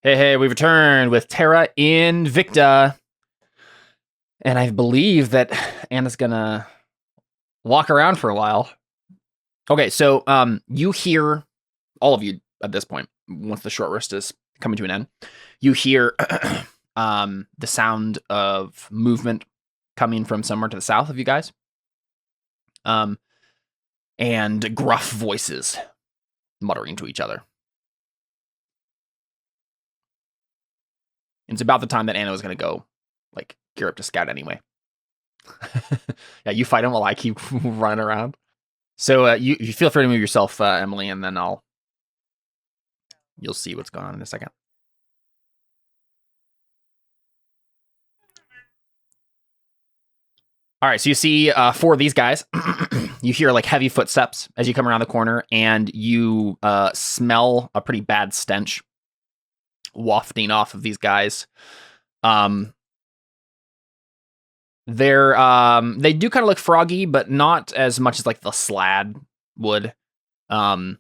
Hey, we've returned with Terra Invicta. And I believe that Anna's gonna walk around for a while. Okay, so you hear, all of you at this point, once the short rest is coming to an end, you hear the sound of movement coming from somewhere to the south of you guys. And gruff voices muttering to each other. It's about the time that Anna was going to go, like, gear up to scout anyway. Yeah, you fight him while I keep running around. So you feel free to move yourself, Emily, and then you'll see what's going on in a second. All right, so you see four of these guys. You hear like heavy footsteps as you come around the corner, and you smell a pretty bad stench wafting off of these guys. They do kind of look froggy, but not as much as like the slad would. Yeah,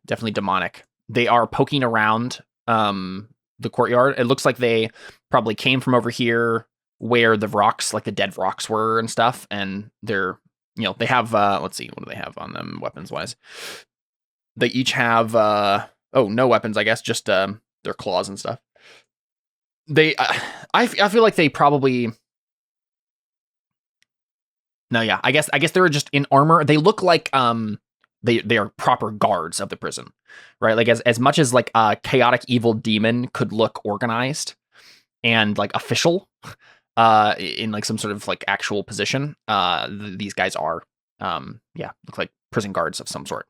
definitely demonic. They are poking around the courtyard. It looks like they probably came from over here where the rocks, like the dead rocks were and stuff, and they're, they have let's see, what do they have on them weapons wise? They each have no weapons, I guess, just their claws and stuff. They I feel like they probably I guess they're just in armor. They look like they are proper guards of the prison, right? Like as much as like a chaotic evil demon could look organized and like official in like some sort of like actual position, these guys are look like prison guards of some sort.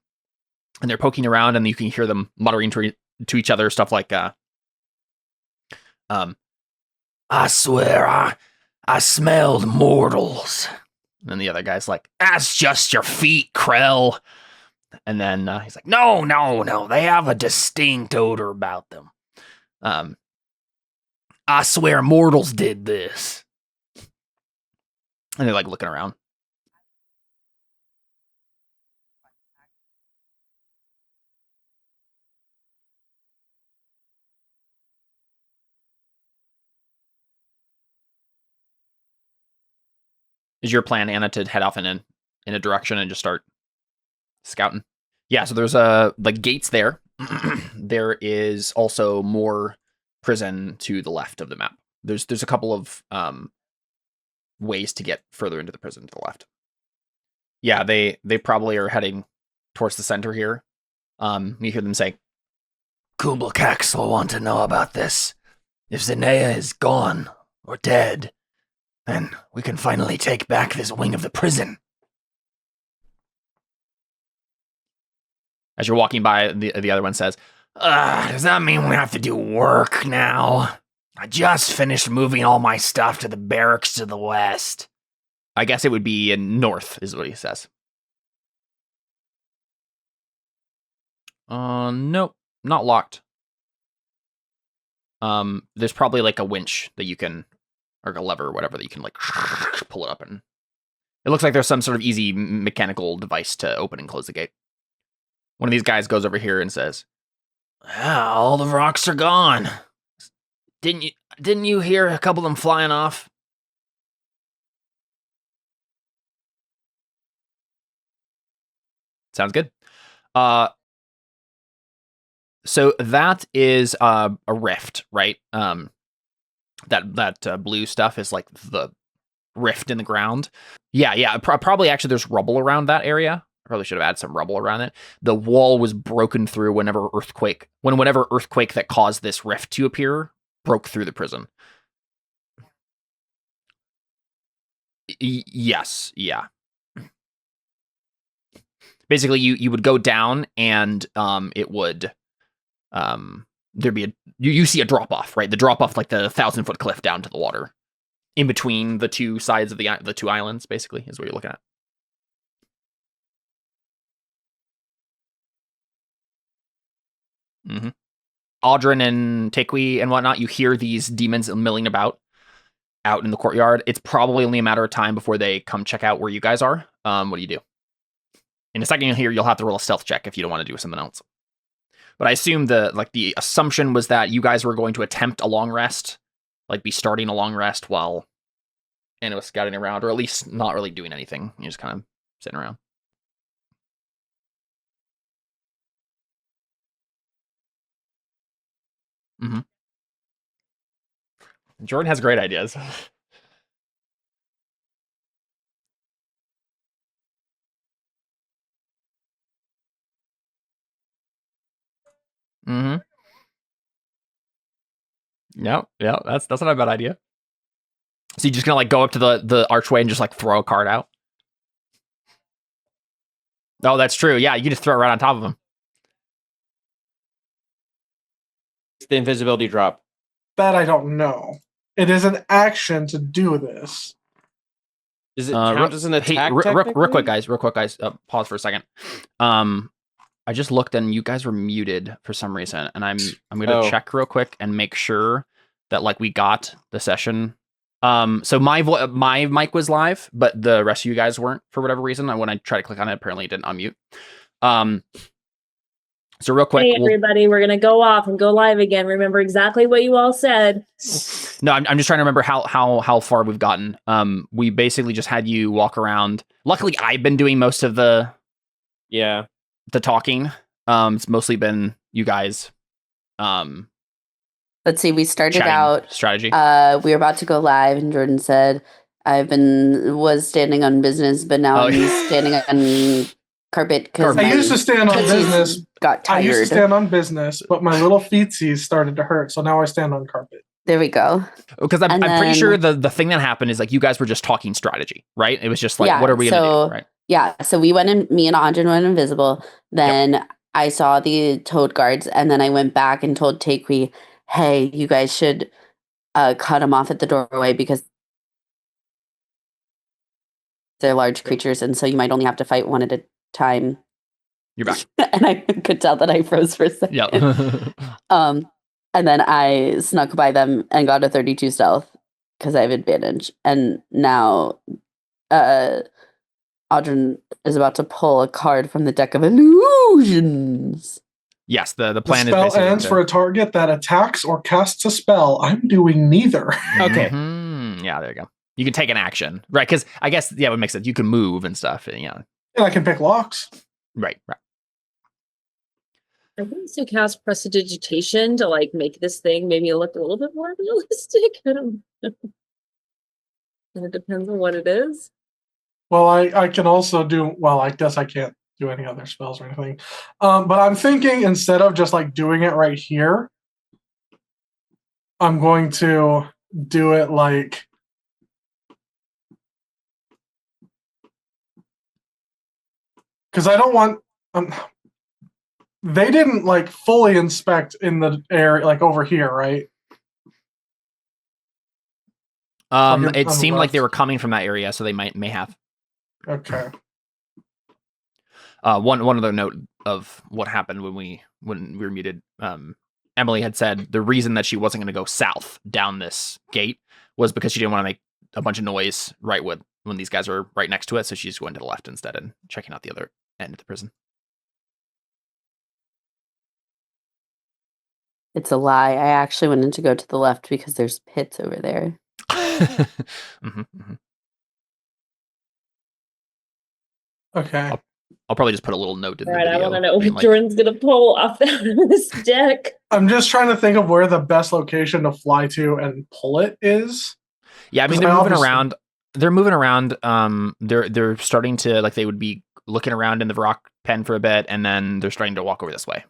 And they're poking around, and you can hear them muttering to each other stuff like I swear I smelled mortals. And the other guy's like, that's just your feet, Krell. And then he's like, no, they have a distinct odor about them. I swear mortals did this. And they're like looking around. Is your plan, Anna, to head off in a direction and just start scouting? Yeah, so there's like gates there. There is also more prison to the left of the map. There's a couple of ways to get further into the prison to the left. Yeah, they probably are heading towards the center here. You hear them say, Kublakax will want to know about this. If Zenea is gone or dead, then we can finally take back this wing of the prison. As you're walking by, the other one says, does that mean we have to do work now? I just finished moving all my stuff to the barracks to the west. I guess it would be in north, is what he says. Nope, not locked. There's probably like a winch that you can, or a lever or whatever that you can like pull it up, and it looks like there's some sort of easy mechanical device to open and close the gate. One of these guys goes over here and says, all the rocks are gone. Didn't you hear a couple of them flying off? Sounds good. So that is a rift, right? That blue stuff is like the rift in the ground. Yeah. Probably actually there's rubble around that area. I probably should have added some rubble around it. The wall was broken through whenever earthquake that caused this rift to appear broke through the prison. Yes, yeah. Basically, you would go down, and it would there'd be you see a drop off, right? The drop off, like the 1,000-foot cliff down to the water, in between the two sides of the two islands. Basically, is what you're looking at. Mm-hmm. Audrin and Tequi and whatnot, you hear these demons milling about out in the courtyard. It's probably only a matter of time before they come check out where you guys are. What do you do? In a second, you'll have to roll a stealth check if you don't want to do something else. But I assume the assumption was that you guys were going to attempt a long rest, like be starting a long rest while Anna was scouting around, or at least not really doing anything. You're just kind of sitting around. Mm-hmm. Jordan has great ideas. Mm-hmm. Yeah, that's not a bad idea. So you're just gonna like go up to the archway and just like throw a card out? Oh, that's true. Yeah, you can just throw it right on top of him. It's the invisibility drop. That I don't know. It is an action to do this. Does it count as an attack? Real quick, guys. Pause for a second. I just looked and you guys were muted for some reason, and I'm gonna check real quick and make sure that like we got the session. So my mic was live, but the rest of you guys weren't for whatever reason. And when I tried to click on it, apparently it didn't unmute. So real quick, hey everybody, we're gonna go off and go live again. Remember exactly what you all said. No, I'm just trying to remember how far we've gotten. We basically just had you walk around. Luckily, I've been doing most of the talking. It's mostly been you guys. Let's see. We started out strategy. We were about to go live, and Jordan said, was standing on business, but now I'm standing on carpet because I used to stand on business. Got tired. I used to stand on business, but my little feetsies started to hurt, so now I stand on carpet. There we go. Because I'm pretty sure the thing that happened is like you guys were just talking strategy, right? It was just like, what are we gonna do, right? Yeah. So we went in. Me and Andren went invisible. Then I saw the toad guards, and then I went back and told Takwi, "Hey, you guys should cut them off at the doorway because they're large creatures, and so you might only have to fight one at a time." You're back. And I could tell that I froze for a second. Yeah. And then I snuck by them and got a 32 stealth because I have advantage. And now Audrey is about to pull a card from the deck of illusions. Yes, the plan the is spell ends for a target that attacks or casts a spell. I'm doing neither. Okay. Mm-hmm. Yeah, there you go. You can take an action, right? Because I guess it would make sense. You can move and stuff. And, and I can pick locks. Right. I can also cast prestidigitation to like make this thing maybe look a little bit more realistic. I don't know. And it depends on what it is. Well, I can also do, well, I guess I can't do any other spells or anything. But I'm thinking instead of just like doing it right here, I'm going to do it like because I don't want they didn't like fully inspect in the area like over here, right? It seemed like they were coming from that area, so they may have. Okay. One other note of what happened when we were muted. Emily had said the reason that she wasn't going to go south down this gate was because she didn't want to make a bunch of noise right when these guys were right next to it, so she's going to the left instead and checking out the other end of the prison. It's a lie. I actually wanted to go to the left because there's pits over there. Okay. I'll probably just put a little note in the Right, video. I want to know what Jordan's going to pull off this deck. I'm just trying to think of where the best location to fly to and pull it is. Yeah, I mean, they're moving around. They're moving around. They're starting to, like, they would be looking around in the rock pen for a bit, and then they're starting to walk over this way.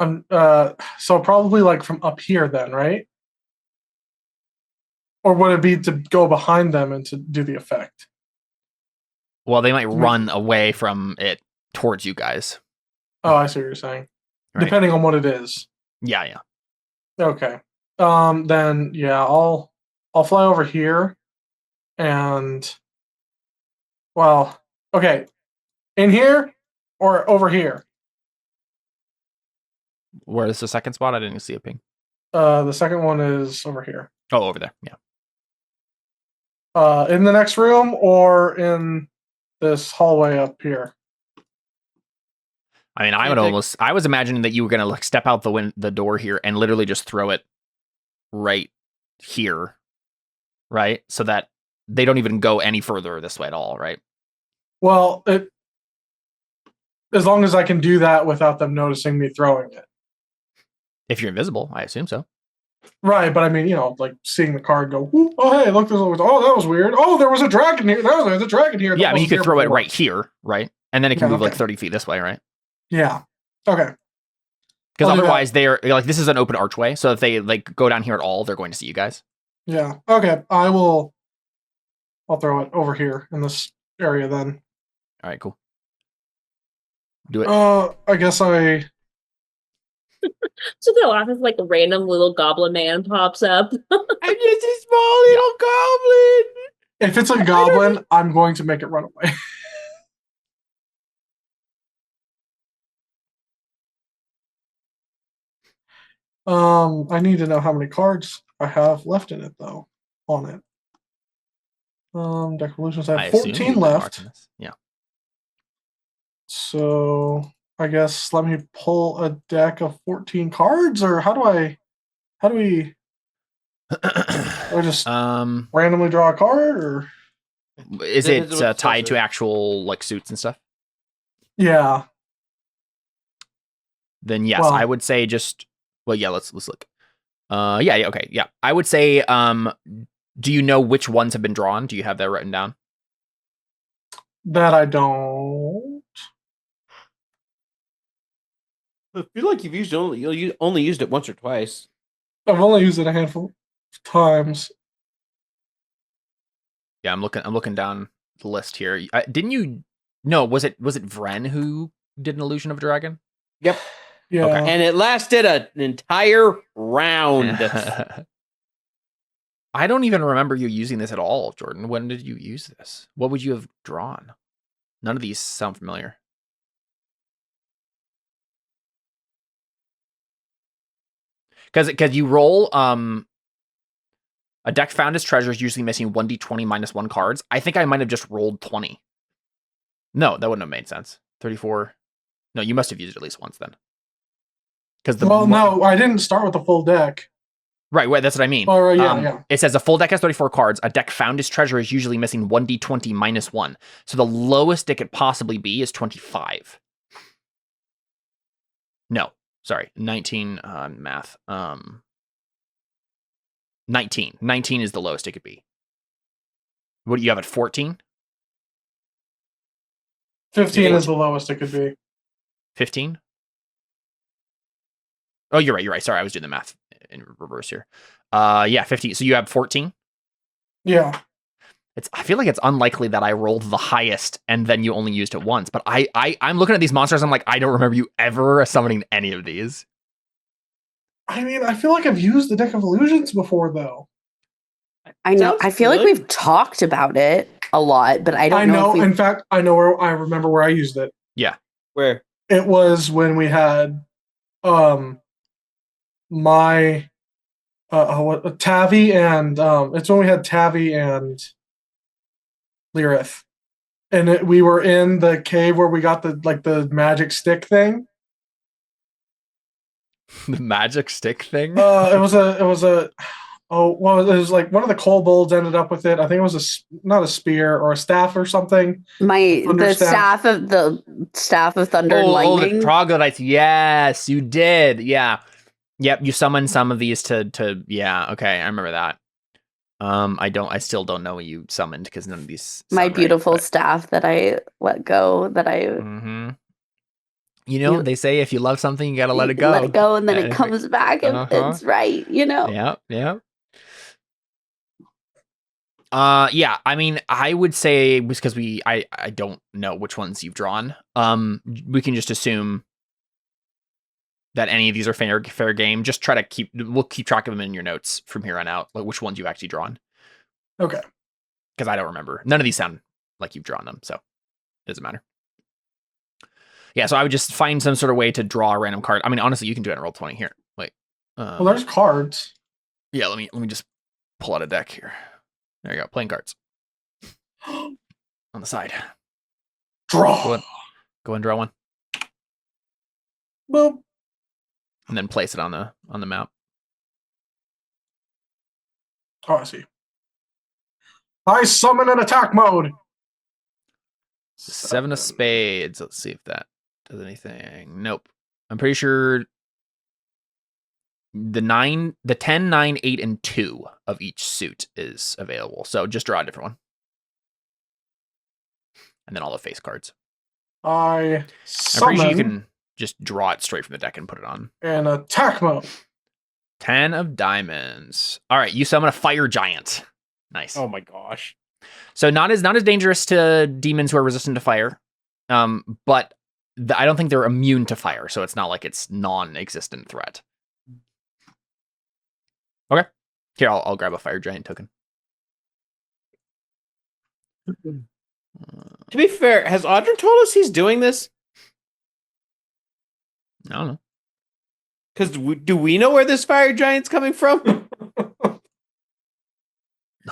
So probably like from up here then, right? Or would it be to go behind them and to do the effect? Well, they might run away from it towards you guys. Oh, I see what you're saying. Right. Depending on what it is. Yeah. Okay. Then yeah, I'll fly over here and well, okay. In here or over here? Where is the second spot? I didn't see a ping. The second one is over here. Oh, over there. Yeah. In the next room or in this hallway up here? I mean, I was imagining that you were gonna like step out the door here and literally just throw it right here, right? So that they don't even go any further this way at all, right? Well, as long as I can do that without them noticing me throwing it. If you're invisible, I assume so. Right, but I mean, like seeing the card go, oh, hey, look, oh, that was weird. Oh, there was a dragon here. There's a dragon here. Yeah, I mean, you could throw it right here, right? And then it can move like 30 feet this way, right? Yeah. Okay. Because otherwise, they're like, this is an open archway. So if they like go down here at all, they're going to see you guys. Yeah. Okay. I'll throw it over here in this area then. All right, cool. Do it. I guess I. So they laugh if like a random little goblin man pops up. I'm just a small little goblin. If it's a goblin, I'm going to make it run away. I need to know how many cards I have left in it, though. On it. Deck Evolutions, I have 14 left. Yeah. So I guess let me pull a deck of 14 cards, or how do we or just randomly draw a card, or is it tied to actual like suits and stuff? Yeah. Then yes, I would say just let's look. Okay. Yeah. I would say do you know which ones have been drawn? Do you have that written down? That I don't. I feel like you only used it once or twice. I've only used it a handful of times. Yeah, I'm looking down the list here. Didn't you? No, was it Vren who did an illusion of a dragon? Yep. Yeah. Okay. And it lasted an entire round. I don't even remember you using this at all, Jordan. When did you use this? What would you have drawn? None of these sound familiar. Because you roll a deck found as treasure is usually missing 1d20 minus 1 cards. I think I might have just rolled 20. No, that wouldn't have made sense. 34. No, you must have used it at least once then. No, I didn't start with the full deck. Right, that's what I mean. Oh, yeah. It says a full deck has 34 cards. A deck found as treasure is usually missing 1d20 minus 1. So the lowest it could possibly be is 25. No, sorry, 19 on math. 19. 19 is the lowest it could be. What do you have at 14? 15 is the lowest it could be. 15? Oh, you're right. Sorry, I was doing the math in reverse here. 15. So you have 14? Yeah. I feel like it's unlikely that I rolled the highest and then you only used it once. But I'm looking at these monsters. I'm like, I don't remember you ever summoning any of these. I mean, I feel like I've used the deck of illusions before, though. I know. I feel like we've talked about it a lot, but I don't know. In fact, I know where I remember where I used it. Yeah. Where? It was when we had my Tavi and it's when we had Tavi and Lirith, and we were in the cave where we got the magic stick thing. The magic stick thing. It was like one of the kobolds ended up with it. I think it was not a spear or a staff or something. The staff of thunder and lightning. Oh, the troglodytes. Yes, you did. Yeah. Yep, you summoned some of these to yeah, okay, I remember that. I still don't know what you summoned because none of these my beautiful staff that I let go Mm-hmm. They say if you love something, you gotta let it go. Let it go, and then it comes back and it's right, Yeah. I mean, I would say because I don't know which ones you've drawn. We can just assume that any of these are fair game. Just try to we'll keep track of them in your notes from here on out, like which ones you've actually drawn. Okay. Because I don't remember. None of these sound like you've drawn them, so it doesn't matter. Yeah, so I would just find some sort of way to draw a random card. I mean, honestly, you can do it in Roll20 here. Wait. Well, there's cards. Yeah, let me just pull out a deck here. There you go, playing cards. On the side. Draw. Go ahead and draw one. Boop. and then place it on the map. Oh, I see. I summon an attack mode. 7 of spades. Let's see if that does anything. Nope. I'm pretty sure the 10, 9, 8, and 2 of each suit is available. So just draw a different one. And then all the face cards. I I'm summon pretty sure you can just draw it straight from the deck and put it on. an attack mode. 10 of diamonds. All right, you summon a fire giant. Nice. Oh my gosh. So not as dangerous to demons who are resistant to fire, but I don't think they're immune to fire, so it's not like it's non-existent threat. Okay, here I'll grab a fire giant token. To be fair, has Audrey told us he's doing this? I don't know. Because do we know where this fire giant's coming from?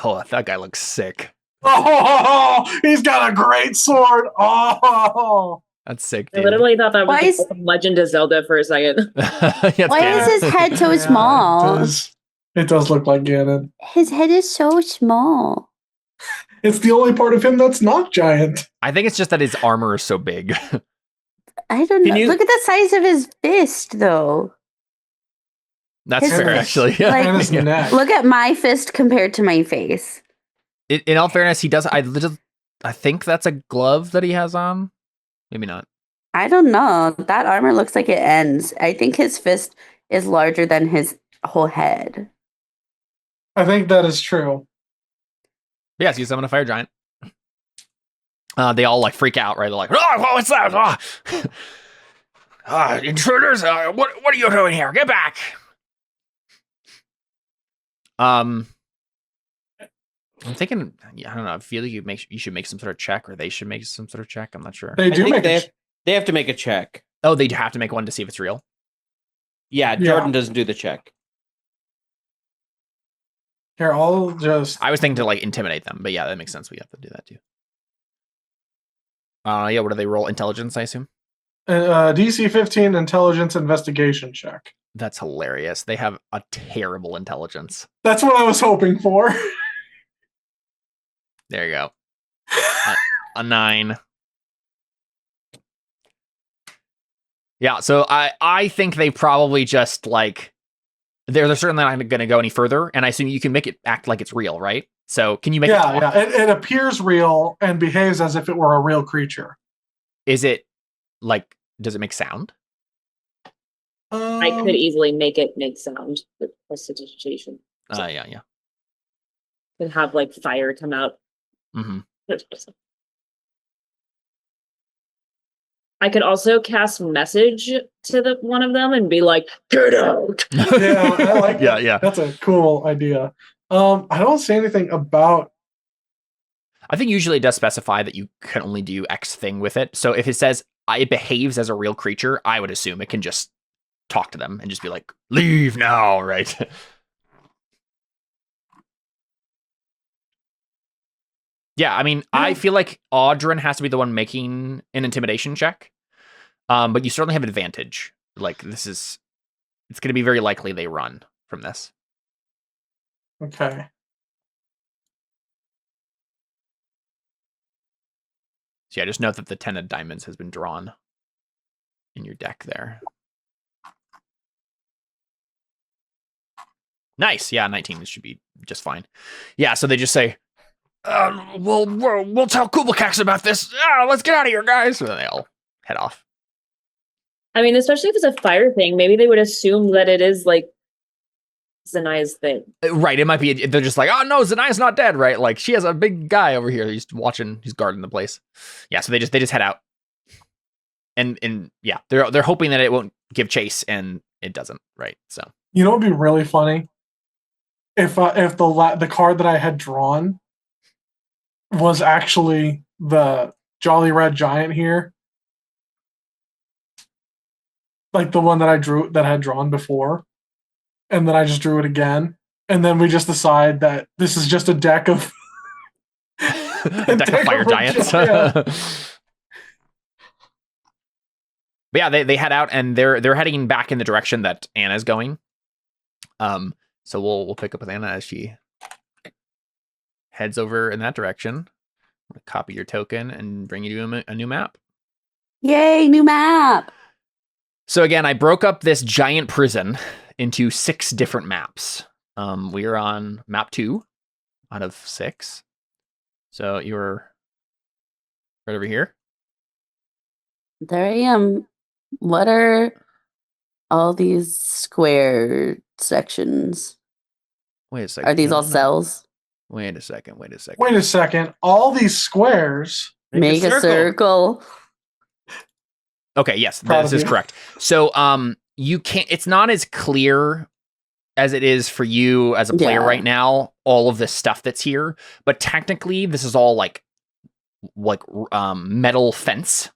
Oh, that guy looks sick. Oh, he's got a great sword. Oh, That's sick, I dude. literally thought that Why was is- the Legend of Zelda for a second. Yeah, Why Ganon. is his head so Yeah, small? It does look like Ganon. His head is so small. It's the only part of him that's not giant. I think it's just that his armor is so big. I don't Can know. you- Look at the size of his fist, though. That's His fair, fist, actually. like- And his Yeah. neck. Look at my fist compared to my face. In all fairness, he does. I think that's a glove that he has on. Maybe not. I don't know. That armor looks like it ends. I think his fist is larger than his whole head. I think that is true. But yes, you summon a fire giant. They all like freak out, right? They're like, "Oh, what's that? Intruders! What are you doing here? Get back!" I'm thinking. Yeah, I don't know. I feel like you should make some sort of check, or they should make some sort of check. I'm not sure. They I do think make they it. have, they have to make a check. Oh, they have to make one to see if it's real. Yeah, Yeah. Jordan doesn't do the check. Here, I'll just. I was thinking to like intimidate them, but yeah, that makes sense. We have to do that too. Yeah. What do they roll? Intelligence, I assume. DC 15 intelligence investigation check. That's hilarious. They have a terrible intelligence. That's what I was hoping for. There you go. A 9. Yeah, so I think they probably just like they're certainly not going to go any further, and I assume you can make it act like it's real, right? So can you make it talk? Yeah. It appears real and behaves as if it were a real creature. Is it like does it make sound? I could easily make it make sound with prestidigitation. Yeah. Could have like fire come out. Mm-hmm. I could also cast message to one of them and be like, "Get out!" Yeah, I like that. Yeah. That's a cool idea. I don't say anything about. I think usually it does specify that you can only do X thing with it. So if it says it behaves as a real creature, I would assume it can just talk to them and just be like, "Leave now," right? Yeah, I mean, I feel like Audrin has to be the one making an intimidation check. But you certainly have an advantage. Like it's going to be very likely they run from this. Okay. So yeah, just note that the 10 of diamonds has been drawn in your deck there. Nice. Yeah, 19 should be just fine. Yeah, so they just say, we'll tell Kubelkax about this. Let's get out of here, guys. So then they all head off. I mean, especially if it's a fire thing, maybe they would assume that it is like Zanaya's thing. Right. It might be, they're just like, oh no, Zanaya's not dead, right? Like she has a big guy over here. He's guarding the place. Yeah. So they just head out. And yeah, they're hoping that it won't give chase, and it doesn't. Right. So, You know what would be really funny? If the card that I had drawn was actually the Jolly Red Giant here. Like the one that I had drawn before. And then I just drew it again. And then we just decide that this is just a deck of a deck of fire giants. Yeah. But yeah, they head out and they're heading back in the direction that Anna's going. So we'll pick up with Anna as she heads over in that direction. Copy your token and bring you to a new map. Yay, new map. So again, I broke up this giant prison into 6 different maps. We are on map 2 out of 6. So you're right over here. There I am. What are all these square sections? Wait a second. Are these all No. cells? Wait a second. Wait a second. All these squares Make a circle. Okay, yes, Proud this of is you. correct. So you can't, it's not as clear as it is for you as a player Yeah. right now, all of this stuff that's here, but technically this is all like metal fence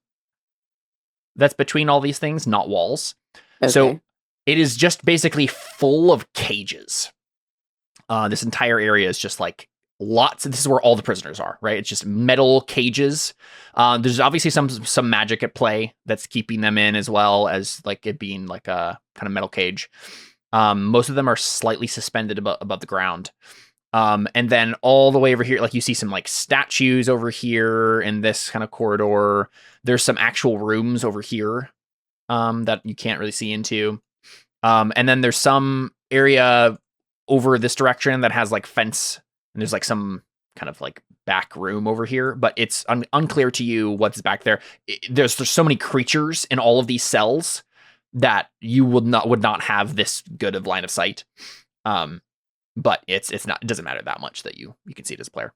that's between all these things, not walls. Okay. So it is just basically full of cages. This entire area is just like lots. This is where all the prisoners are, right? It's just metal cages. There's obviously some magic at play that's keeping them in, as well as like it being like a kind of metal cage. Most of them are slightly suspended above the ground. And then all the way over here, like you see some like statues over here in this kind of corridor. There's some actual rooms over here that you can't really see into. And then there's some area over this direction that has like fence, and there's like some kind of like back room over here, but it's unclear to you what's back there. There's so many creatures in all of these cells that you would not have this good of line of sight. But it's not, it doesn't matter that much that you can see it as a player.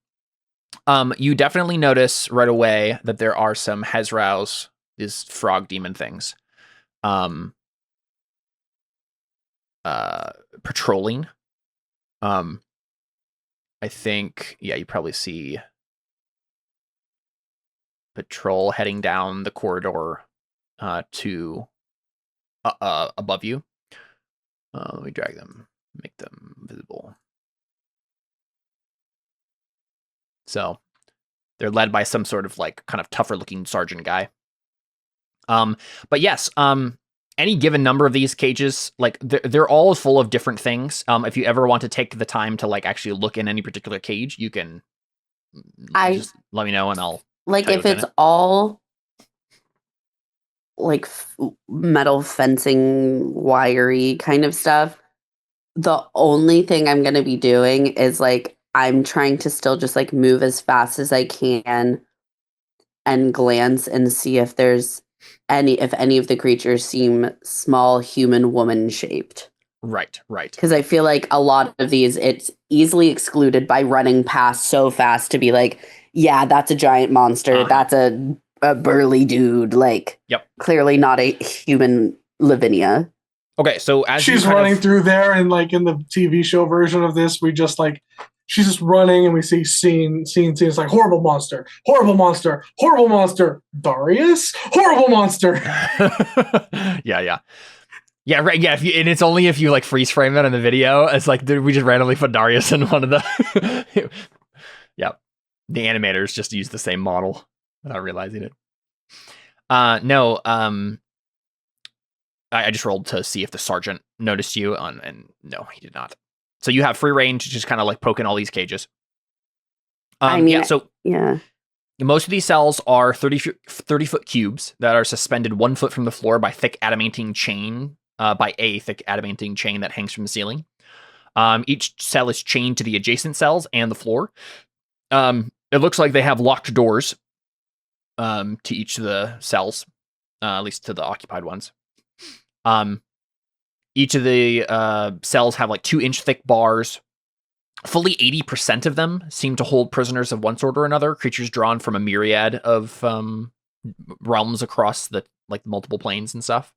You definitely notice right away that there are some Hezraus, these frog demon things, patrolling. I think, yeah, you probably see patrol heading down the corridor to above you. Let me drag them, make them visible. So they're led by some sort of like kind of tougher looking sergeant guy. But yes, any given number of these cages, like they're all full of different things. If you ever want to take the time to like actually look in any particular cage, you can just let me know and I'll like tell you if what's in it's it. all like metal fencing, wiry kind of stuff. The only thing I'm going to be doing is like I'm trying to still just like move as fast as I can and glance and see if there's any of the creatures seem small human woman shaped. Right. Because I feel like a lot of these, it's easily excluded by running past so fast to be like, yeah, that's a giant monster. That's a burly dude. Like, yep, clearly not a human Lavinia. Okay, so as she's running through there, and like in the TV show version of this, we just like she's just running, and we see scene. It's like horrible monster, Darius, horrible monster. yeah, right. Yeah, and it's only if you like freeze frame that in the video. It's like we just randomly put Darius in one of the. Yep, the animators just use the same model without realizing it. No. I just rolled to see if the sergeant noticed you, and no, he did not. So you have free range, just kind of like poking all these cages. Yeah. Most of these cells are 30-foot cubes that are suspended 1 foot from the floor by a thick adamantine chain that hangs from the ceiling. Each cell is chained to the adjacent cells and the floor. It looks like they have locked doors to each of the cells, at least to the occupied ones. Each of the cells have like 2-inch thick bars. Fully 80% of them seem to hold prisoners of one sort or another, creatures drawn from a myriad of realms across the like multiple planes and stuff.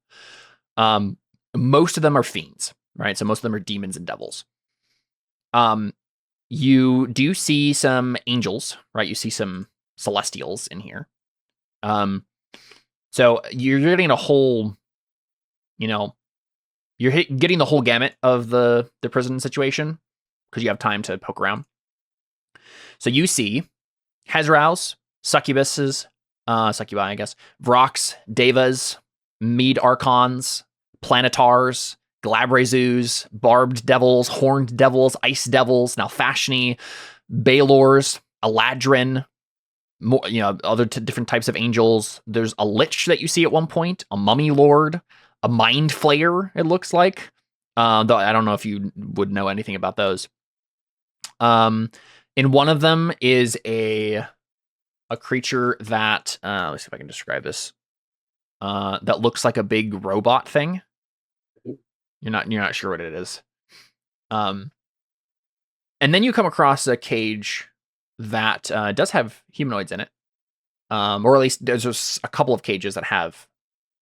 Most of them are fiends, right? So most of them are demons and devils. You do see some angels, right? You see some celestials in here. So you're getting a whole, you're getting the whole gamut of the prison situation because you have time to poke around. So you see Hezraus, succubuses, succubi, I guess, Vrox, Devas, mead archons, planetars, glabrezus, barbed devils, horned devils, ice devils, Nalfashni, Balors, Eladrin, more, other different types of angels. There's a lich that you see at one point, a mummy lord, a mind flayer, it looks like. Though I don't know if you would know anything about those. In one of them is a creature that let's see if I can describe this. That looks like a big robot thing. You're not sure what it is. And then you come across a cage that does have humanoids in it. Or at least there's just a couple of cages that have.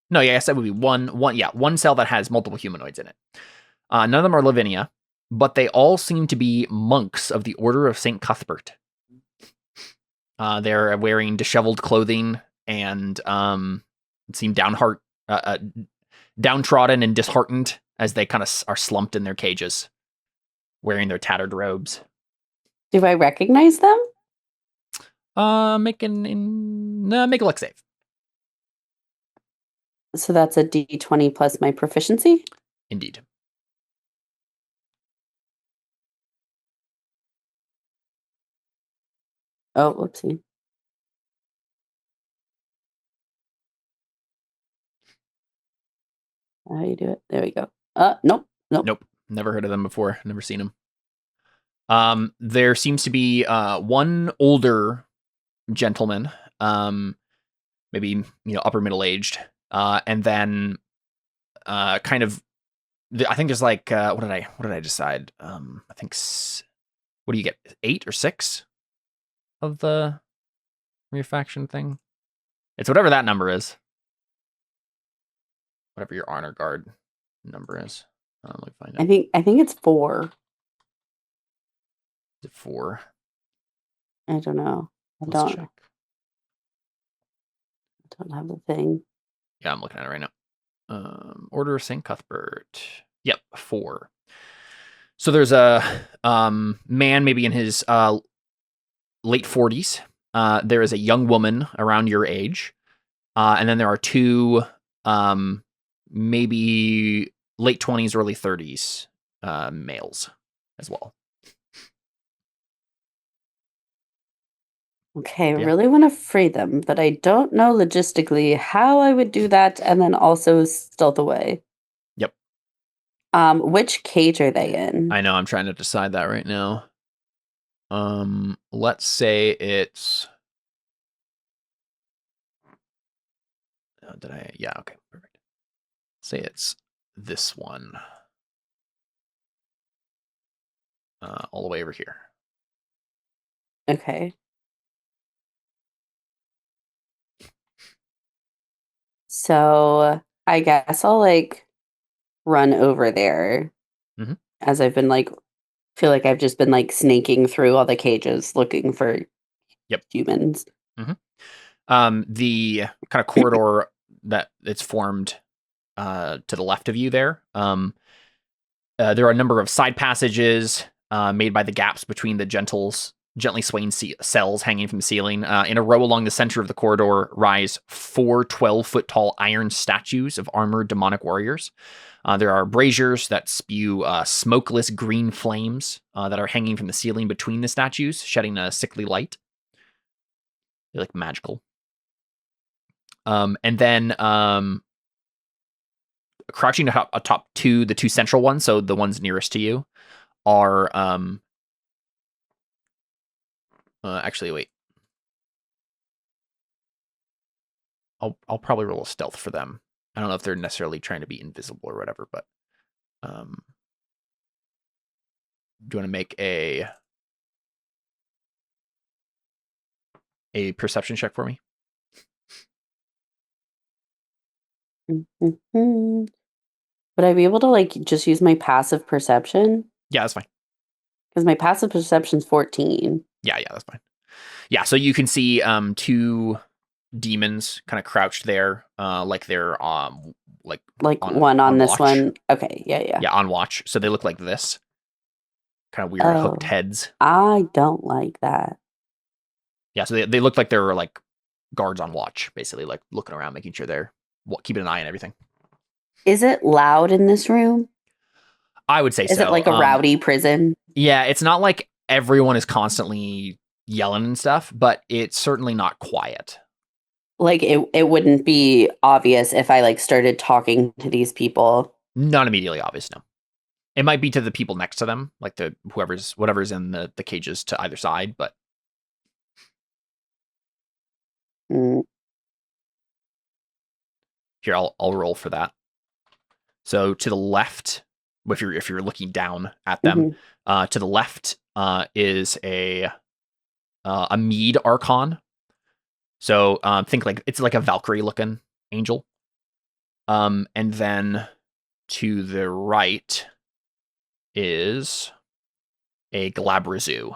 No, yeah, I guess that would be one cell that has multiple humanoids in it. None of them are Lavinia, but they all seem to be monks of the Order of St. Cuthbert. They're wearing disheveled clothing and seem downtrodden and disheartened as they kind of are slumped in their cages, wearing their tattered robes. Do I recognize them? Make a luck save. So that's a D20 plus my proficiency? Indeed. Oh, whoopsie. How do you do it? There we go. Nope. Never heard of them before. Never seen them. There seems to be one older gentleman, maybe upper middle aged, and then kind of. I think there's like what did I decide? I think what do you get? 8 or 6 of the refaction thing. It's whatever that number is. Whatever your honor guard number is. Let me find it. I think it's 4. Is it 4? I don't know. Let's check. I don't have the thing. Yeah, I'm looking at it right now. Order of St. Cuthbert. Yep, 4. So there's a man maybe in his late 40s. There is a young woman around your age. And then there are 2 maybe late 20s, early 30s males as well. Okay, I Yeah. really want to free them, but I don't know logistically how I would do that and then also stealth away. Yep. Which cage are they in? I know, I'm trying to decide that right now. Let's say it's yeah, okay, perfect. Say it's this one. All the way over here. Okay. So I guess I'll run over there Mhm. as I've been feel like I've just been snaking through all the cages looking for humans. The kind of corridor that it's formed to the left of you there. There are a number of side passages made by the gaps between the gently swaying cells hanging from the ceiling. In a row along the center of the corridor rise 4 12-foot tall iron statues of armored demonic warriors. There are braziers that spew smokeless green flames that are hanging from the ceiling between the statues, shedding a sickly light. They're magical. And then crouching atop the 2 central ones, so the ones nearest to you, are actually wait. I'll probably roll a stealth for them. I don't know if they're necessarily trying to be invisible or whatever, but do you want to make a perception check for me? Would I be able to just use my passive perception? Yeah, that's fine. Because my passive perception's 14. Yeah, that's fine. Yeah, so you can see 2 demons kind of crouched there, like they're one on this watch. one. Okay, yeah. Yeah, on watch. So they look like this. Kind of weird hooked heads. I don't like that. Yeah, so they look like they're guards on watch, basically, looking around, making sure they're keeping an eye on everything. Is it loud in this room? I would say Is so. it like a rowdy prison? Yeah, it's not like everyone is constantly yelling and stuff, but it's certainly not quiet. Like it wouldn't be obvious if I like started talking to these people. Not immediately obvious, no. It might be to the people next to them, like the whatever's in the cages to either side, but Mm, here I'll roll for that. So to the left, if you're looking down at them, to the left is a Mead Archon. So think like it's like a Valkyrie looking angel. And then to the right is a Glabrazu.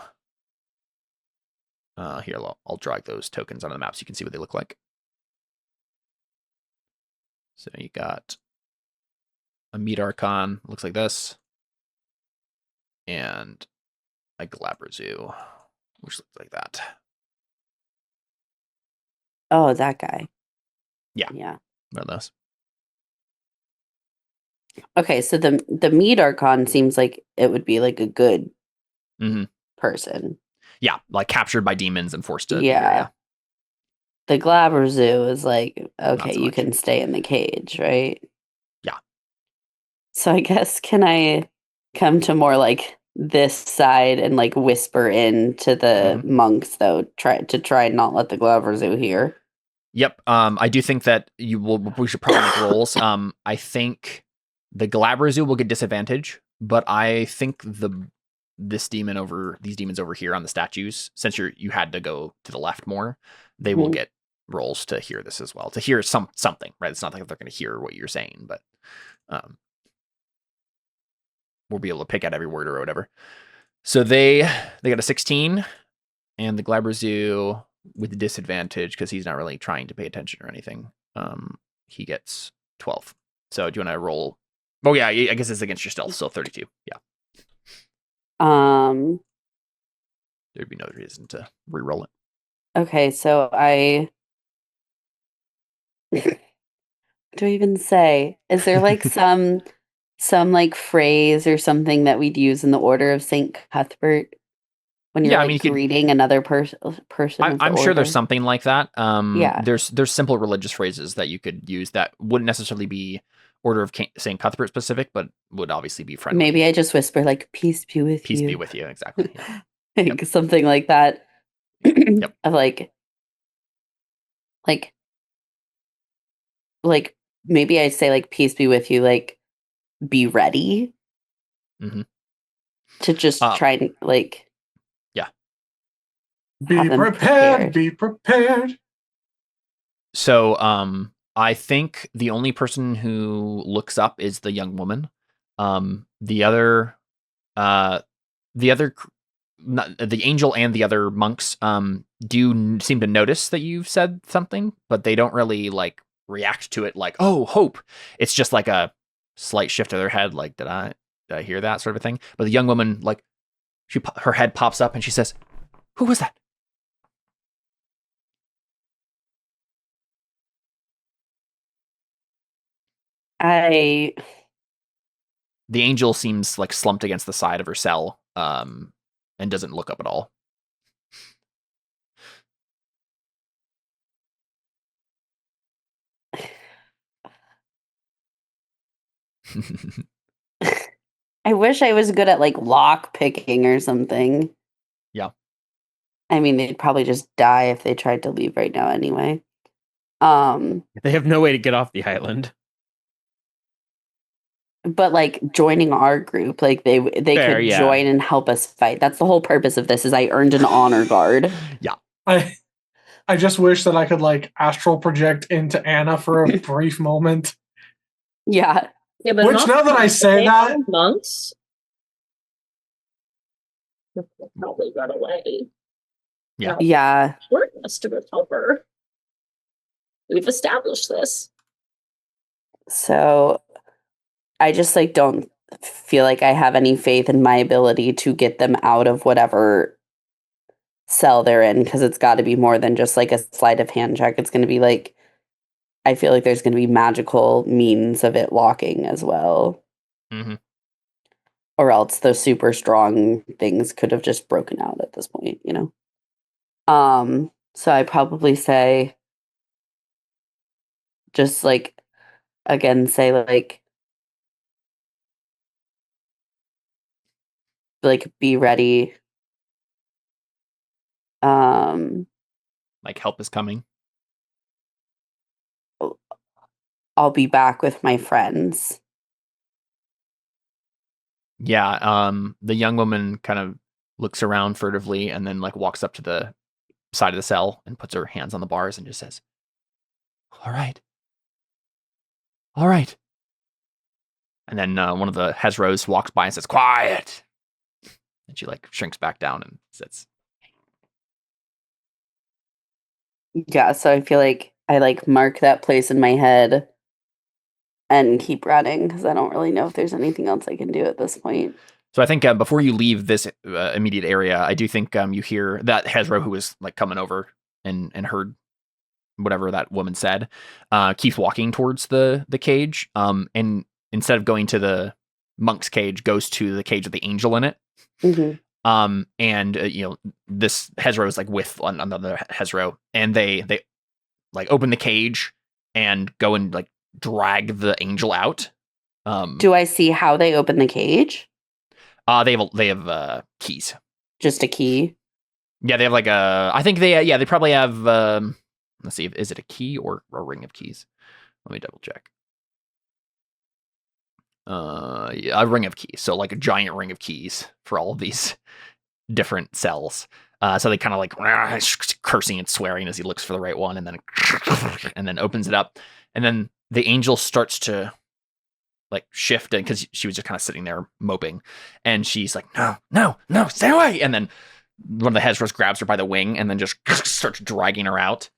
Here, I'll drag those tokens onto the map so you can see what they look like. So you got a Mead Archon, looks like this, and a Glabrazu, which looks like that. Oh, that guy. Yeah. Yeah. One of those. Okay, so the Mead Archon seems like it would be like a good person. Yeah, like captured by demons and forced to Yeah. The Glabrazu is like, okay, so you much. can stay in the cage, right? Yeah. So I guess can I come to more like this side and like whisper in to the monks though, try and not let the Glabrazu hear? Yep. I do think that we should probably make rolls. I think the Glabrazu will get disadvantage, but I think these demons over here on the statues, since you had to go to the left more, they will get rolls to hear this as well. To hear something, right? It's not like they're going to hear what you're saying, but we'll be able to pick out every word or whatever. So they got a 16, and the Glabrazu with the disadvantage because he's not really trying to pay attention or anything. He gets 12. So do you want to roll? Oh yeah, I guess it's against your stealth, so 32. Yeah. There'd be no reason to re-roll it. Okay, so I do I even say? Is there like some like phrase or something that we'd use in the Order of Saint Cuthbert when you're greeting another person? I'm sure there's something like that. Yeah. There's simple religious phrases that you could use that wouldn't necessarily be Order of Saint Cuthbert specific, but would obviously be friendly. Maybe I just whisper like "Peace be with you." Peace be with you, exactly. Yeah. Like something like that. Yep. Of like maybe I say like "Peace be with you," like be ready to just try and like be prepared. Be prepared. So I think the only person who looks up is the young woman. The angel and the other monks do seem to notice that you've said something, but they don't really like react to it like, oh, hope. It's just like a slight shift of their head, like, did I hear that sort of a thing? But the young woman, like, her head pops up and she says, who was that? The angel seems like slumped against the side of her cell, and doesn't look up at all. I wish I was good at like lock picking or something. Yeah. I mean, they'd probably just die if they tried to leave right now anyway. They have no way to get off the island. But like joining our group, like they could join and help us fight. That's the whole purpose of this. Is I earned an honor guard. Yeah. I just wish that I could like astral project into Anna for a brief moment. Yeah. Yeah, but which now that I say that, monks probably run away. Yeah. Yeah. Work us to recover. We've established this. So I just like don't feel like I have any faith in my ability to get them out of whatever cell they're in, because it's got to be more than just like a sleight of hand check. It's going to be like I feel like there's going to be magical means of it locking as well. Mm-hmm. Or else those super strong things could have just broken out at this point, you know? So I probably say, just like, again, say like be ready. Like help is coming. I'll be back with my friends. Yeah, the young woman kind of looks around furtively and then like walks up to the side of the cell and puts her hands on the bars and just says, all right. All right. And then one of the Hezros walks by and says, quiet. And she like shrinks back down and sits. Yeah, so I feel like I like mark that place in my head and keep running because I don't really know if there's anything else I can do at this point. So I think before you leave this immediate area, I do think you hear that Hezro, who was like coming over and heard whatever that woman said, keeps walking towards the cage. And instead of going to the monk's cage, goes to the cage with the angel in it. Mm-hmm. And you know, this Hezro is like with another Hezro, and they like open the cage and go and like drag the angel out. Do I see how they open the cage? They have keys. Just a key. Yeah, they have like I think they probably have. Let's see, is it a key or a ring of keys? Let me double check. Yeah, a ring of keys. So like a giant ring of keys for all of these different cells. So they kind of like cursing and swearing as he looks for the right one, and then opens it up, and then the angel starts to like shift, and because she was just kind of sitting there moping, and she's like, no, stay away, and then one of the Hezros grabs her by the wing and then just starts dragging her out.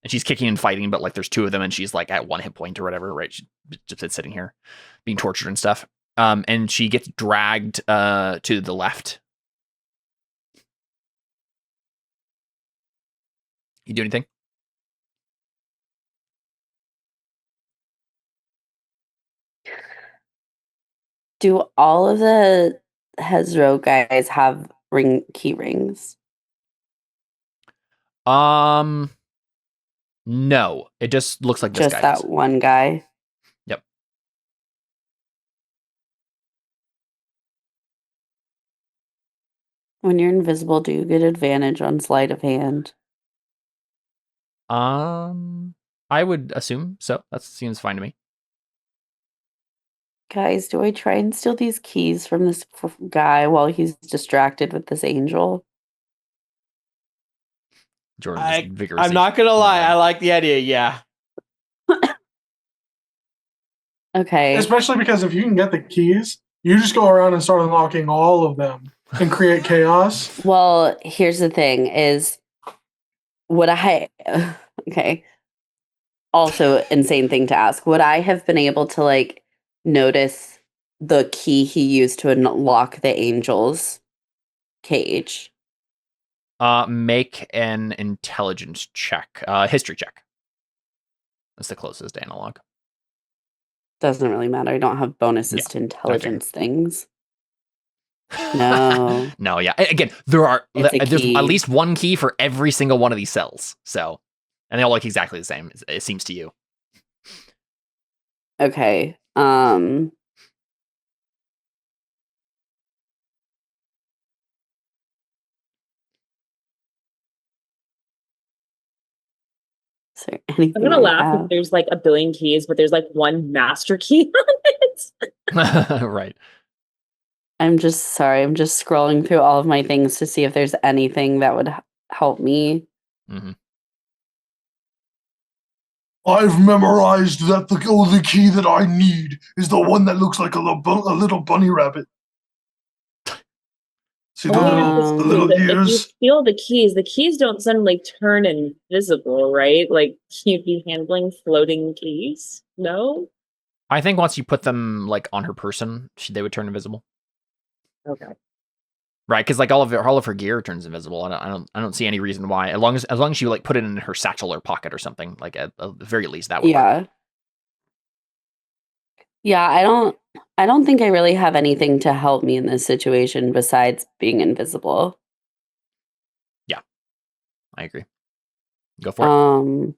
And she's kicking and fighting, but like there's two of them, and she's like at 1 hit point or whatever, right? She's just sitting here being tortured and stuff. And she gets dragged to the left. You do anything? Do all of the Hezro guys have key rings? No. It just looks like this Just guy that does. one guy? Yep. When you're invisible, do you get advantage on sleight of hand? I would assume so. That seems fine to me. Guys, do I try and steal these keys from this guy while he's distracted with this angel? Jordan just vigorously. I'm not gonna lie, I like the idea. Yeah. Okay. Especially because if you can get the keys, you just go around and start unlocking all of them and create chaos. Well, here's the thing is, would I... Okay. Also, insane thing to ask. Would I have been able to, like, notice the key he used to unlock the angel's cage? Make an intelligence check. History check. That's the closest analog. Doesn't really matter. I don't have bonuses to intelligence things. No. No, yeah. Again, there's key. at least one key for every single one of these cells. So, and they all look exactly the same, it seems to you. Okay. Is there anything I'm gonna laugh if there's like a billion keys, but there's like one master key on it. Right. I'm just sorry. I'm just scrolling through all of my things to see if there's anything that would help me. Mm-hmm. I've memorized that the only key that I need is the one that looks like a little bunny rabbit. See the little If you ears? steal the keys don't suddenly turn invisible, right? Like you'd be handling floating keys. No? I think once you put them like on her person, they would turn invisible. Okay. Right, because like all of her gear turns invisible. I don't see any reason why. As long as you like put it in her satchel or pocket or something, like at the very least that would work. Yeah, I don't think I really have anything to help me in this situation besides being invisible. I agree. Go for it.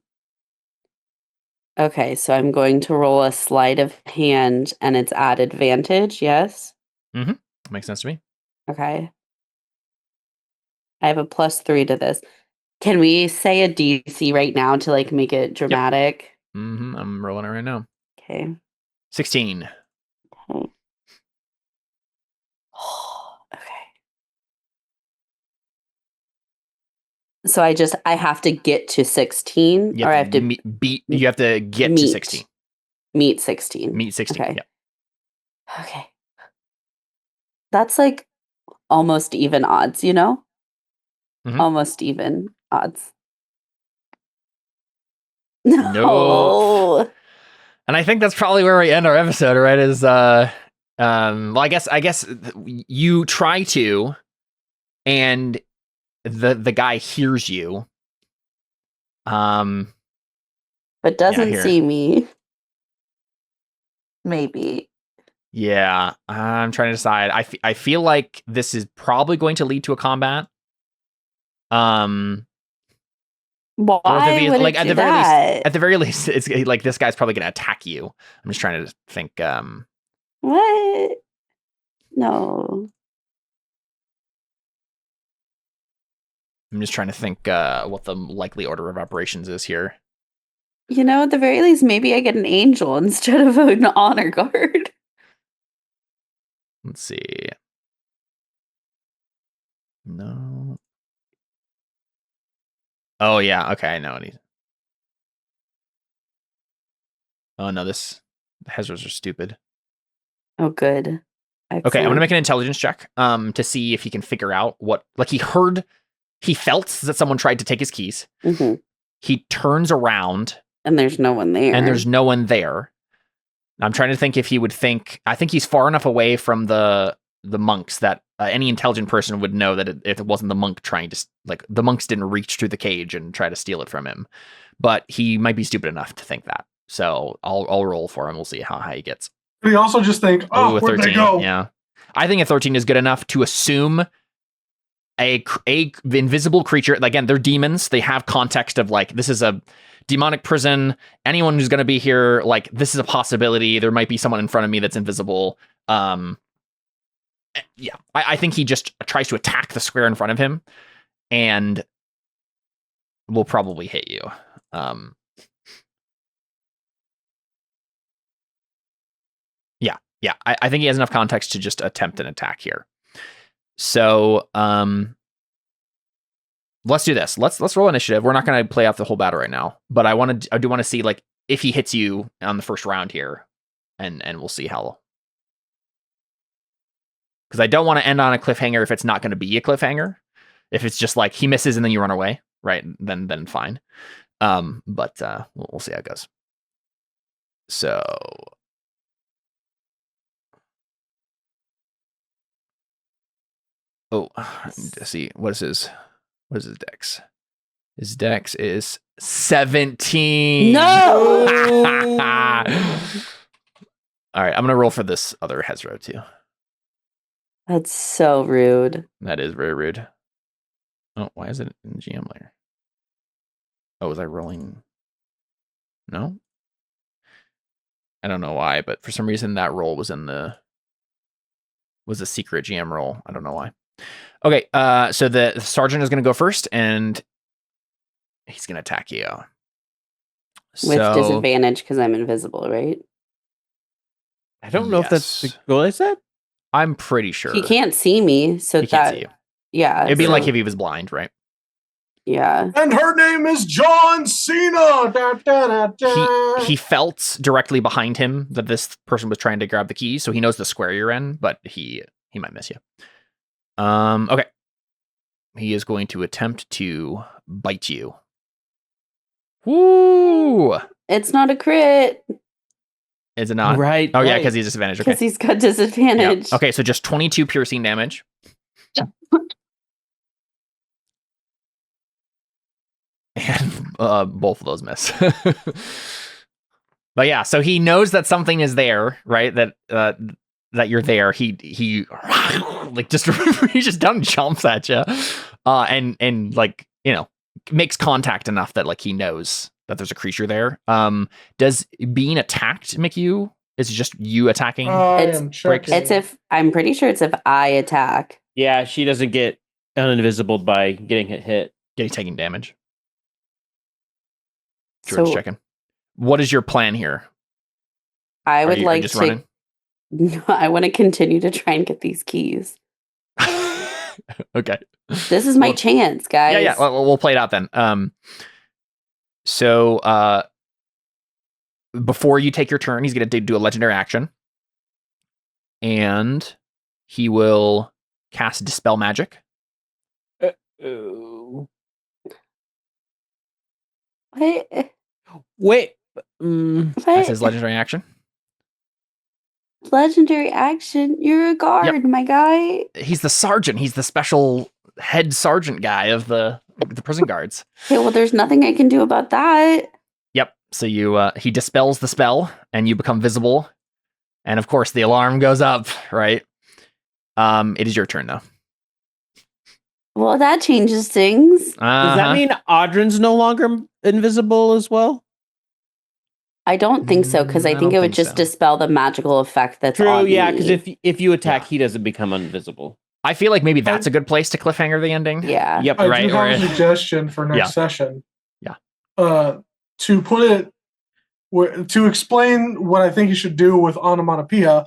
Okay, so I'm going to roll a sleight of hand and it's at advantage, yes? Makes sense to me. Okay. I have a +3 to this. Can we say a DC right now to like make it dramatic? I'm rolling it right now. Okay. 16. Okay. So I have to get to 16 You or I have have to to beat. You have to get to 16. meet 16. Meet 16. Okay. Yeah. Okay. That's like almost even odds, you know? Mhm. Almost even odds. No. And I think that's probably where we end our episode, right? Is well, I guess you try to, and the guy hears you. But doesn't here. see me. Maybe. Yeah, I'm trying to decide. I feel like this is probably going to lead to a combat. Why Or would like it at do the very that? least, at the very least, it's like this guy's probably going to attack you. I'm just trying to think. What? No. I'm just trying to think what the likely order of operations is here. You know, at the very least, maybe I get an angel instead of an honor guard. Let's see. No. Oh yeah. Okay, I know what he's. Oh no, the Hezros are stupid. Oh, good. Excellent. Okay, I'm gonna make an intelligence check to see if he can figure out what, like, he felt that someone tried to take his keys. Mhm. He turns around And there's no one there. and there's no one there. I'm trying to think if he would think. I think he's far enough away from the monks that any intelligent person would know that if it wasn't the monk trying to, like, the monks didn't reach through the cage and try to steal it from him. But he might be stupid enough to think that. So I'll roll for him. We'll see how high he gets. We also just think, oh, Ooh, a where'd 13. they go? Yeah, I think a 13 is good enough to assume a invisible creature. Again, they're demons. They have context of like, this is a demonic prison. Anyone who's going to be here, like, this is a possibility. There might be someone in front of me that's invisible. Yeah, I think he just tries to attack the square in front of him and will probably hit you. Yeah, I think he has enough context to just attempt an attack here. So, let's do this. Let's roll initiative. We're not going to play out the whole battle right now, but I do want to see, like, if he hits you on the first round here, and we'll see how. Because I don't want to end on a cliffhanger if it's not going to be a cliffhanger. If it's just like he misses and then you run away, right? Then fine. But we'll see how it goes. So. Oh, let's see. What is his dex? His dex is 17. No! All right, I'm going to roll for this other Hezro too. That's so rude. That is very rude. Oh, why is it in the GM layer? Oh, was I rolling? No? I don't know why, but for some reason that roll was a secret GM roll. I don't know why. Okay, so the sergeant is going to go first, and he's going to attack you. With disadvantage because I'm invisible, right? I don't know if that's the goal I said. I'm pretty sure. He can't see me, so He can't see you. Yeah. It'd be like if he was blind, right? Yeah. And her name is John Cena. Da, da, da, da. He felt directly behind him that this person was trying to grab the key, so he knows the square you're in, but he might miss you. Okay. He is going to attempt to bite you. Woo! It's not a crit. Is it not? Right. Oh, yeah, right. because he's disadvantaged. Okay. Because he's got disadvantage. Yeah. Okay, so just 22 piercing damage. both of those miss. But yeah, so he knows that something is there, right? That you're there. He like just he just done jumps at you, and like makes contact enough that like he knows that there's a creature there. Does being attacked make you? Is it just you attacking? I It's- am checking. It's if I'm pretty sure it's if I attack. Yeah, she doesn't get uninvisibled by getting hit. Getting taking damage. George So checking. What is your plan here? I would Are you like just to. running? No, I want to continue to try and get these keys. Okay. This is my Well, chance, guys. Yeah. Well, we'll play it out then. So before you take your turn, he's going to do a legendary action, and he will cast Dispel Magic. Oh. What? Wait. That's What? his legendary action. Legendary action. You're a guard, my guy. He's the sergeant. He's the special head sergeant guy of the prison guards. Okay, well, there's nothing I can do about that. Yep. So he dispels the spell, and you become visible, and of course the alarm goes up. Right. It is your turn though. Well, that changes things. Does that mean Audrin's no longer invisible as well? I don't think so, because I I think don't it would think just so. dispel the magical effect that's True, on yeah, me. because if you attack, Yeah. he doesn't become invisible. I feel like maybe that's a good place to cliffhanger the ending. Yeah. Yep. I right, do have right. a suggestion for next Yeah. session. Yeah. To put it, to explain what I think you should do with onomatopoeia.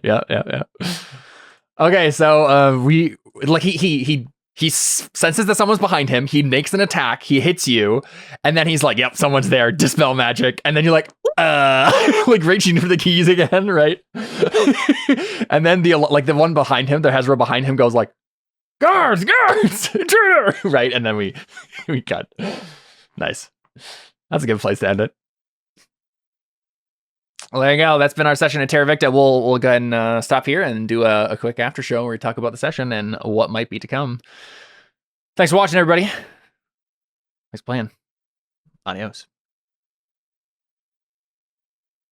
Yeah. Okay, so we like he senses that someone's behind him. He makes an attack. He hits you, and then he's like, "Yep, someone's there." Dispel magic, and then you're like, like reaching for the keys again, right? And then the one behind him, the Hezra behind him, goes like, "Guards, intruder!" Right, and then we cut. Nice. That's a good place to end it. Well, there you go. That's been our session at Terra Invicta. We'll go ahead and stop here and do a quick after show where we talk about the session and what might be to come. Thanks for watching, everybody. Thanks for playing. Adios.